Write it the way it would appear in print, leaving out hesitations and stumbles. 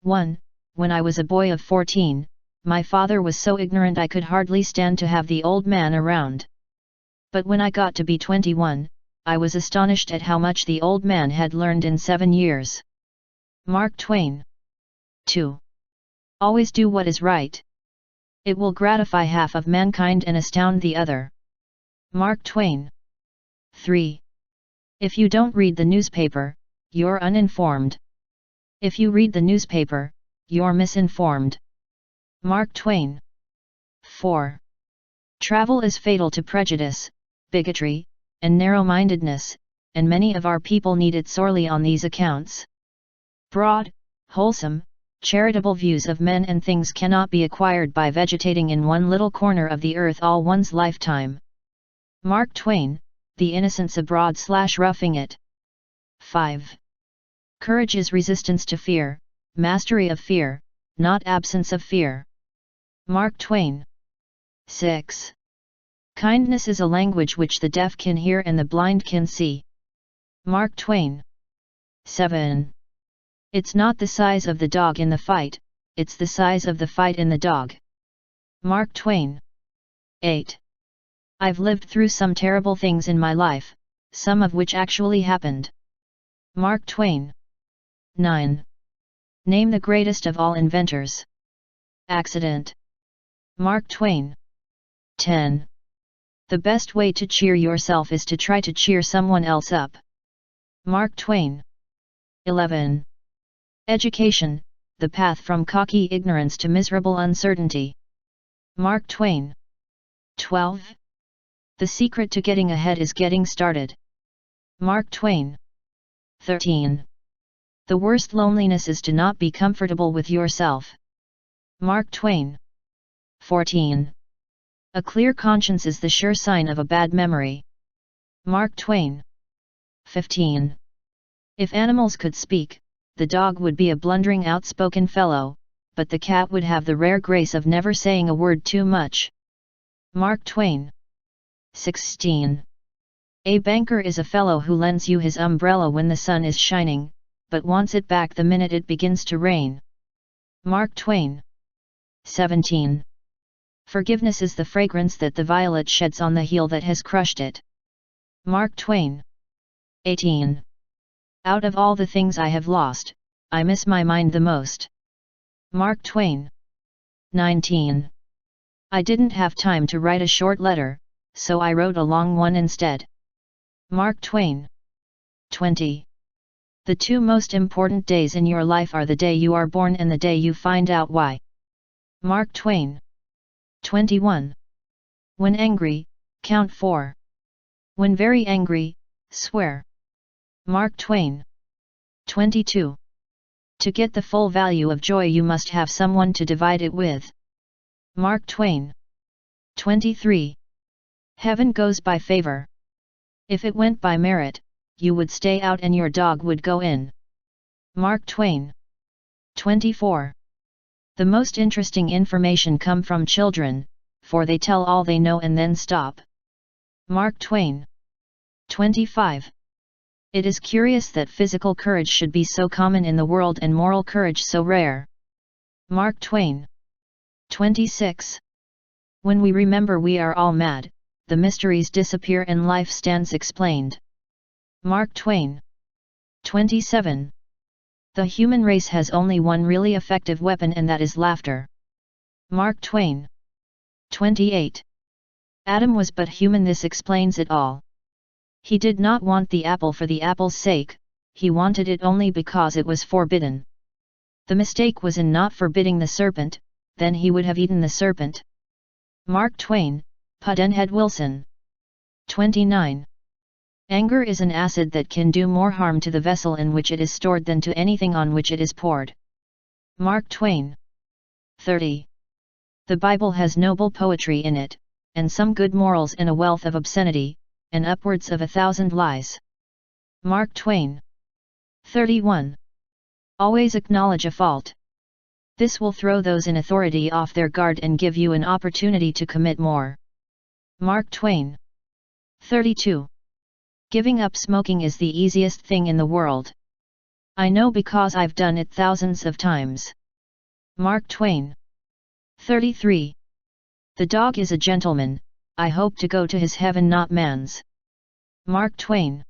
1. When I was a boy of 14, my father was so ignorant I could hardly stand to have the old man around. But when I got to be 21, I was astonished at how much the old man had learned in 7 years. Mark Twain. 2. Always do what is right. It will gratify half of mankind and astound the other. Mark Twain. 3. If you don't read the newspaper, you're uninformed. If you read the newspaper, you're misinformed. Mark Twain. 4. Travel is fatal to prejudice, bigotry, and narrow-mindedness, and many of our people need it sorely on these accounts. Broad, wholesome, charitable views of men and things cannot be acquired by vegetating in one little corner of the earth all one's lifetime. Mark Twain, The Innocents Abroad/Roughing It. 5. Courage is resistance to fear, mastery of fear, not absence of fear. Mark Twain. 6. Kindness is a language which the deaf can hear and the blind can see. Mark Twain. 7. It's not the size of the dog in the fight, it's the size of the fight in the dog. Mark Twain. 8. I've lived through some terrible things in my life, some of which actually happened. Mark Twain. 9. Name the greatest of all inventors. Accident. Mark Twain. 10. The best way to cheer yourself is to try to cheer someone else up. Mark Twain. 11. Education, the path from cocky ignorance to miserable uncertainty. Mark Twain. 12. The secret to getting ahead is getting started. Mark Twain. 13. The worst loneliness is to not be comfortable with yourself. Mark Twain. 14. A clear conscience is the sure sign of a bad memory. Mark Twain. 15. If animals could speak, the dog would be a blundering outspoken fellow, but the cat would have the rare grace of never saying a word too much. Mark Twain. 16. A banker is a fellow who lends you his umbrella when the sun is shining, but wants it back the minute it begins to rain. Mark Twain. 17. Forgiveness is the fragrance that the violet sheds on the heel that has crushed it. Mark Twain. 18. Out of all the things I have lost, I miss my mind the most. Mark Twain. 19. I didn't have time to write a short letter, so I wrote a long one instead. Mark Twain. 20. The two most important days in your life are the day you are born and the day you find out why. Mark Twain. 21. When angry, count 4. When very angry, swear. Mark Twain. 22. To get the full value of joy you must have someone to divide it with. Mark Twain. 23. Heaven goes by favor. If it went by merit, you would stay out and your dog would go in. Mark Twain. 24. The most interesting information come from children, for they tell all they know and then stop. Mark Twain. 25. It is curious that physical courage should be so common in the world and moral courage so rare. Mark Twain. 26. When we remember we are all mad, the mysteries disappear and life stands explained. Mark Twain. 27. The human race has only one really effective weapon and that is laughter. Mark Twain. 28. Adam was but human, this explains it all. He did not want the apple for the apple's sake, he wanted it only because it was forbidden. The mistake was in not forbidding the serpent, then he would have eaten the serpent. Mark Twain, Pudd'nhead Wilson. 29. Anger is an acid that can do more harm to the vessel in which it is stored than to anything on which it is poured. Mark Twain. 30. The Bible has noble poetry in it, and some good morals and a wealth of obscenity, and upwards of 1,000 lies. Mark Twain. 31. Always acknowledge a fault. This will throw those in authority off their guard and give you an opportunity to commit more. Mark Twain. 32. Giving up smoking is the easiest thing in the world. I know because I've done it thousands of times. Mark Twain. 33. The dog is a gentleman, I hope to go to his heaven not man's. Mark Twain.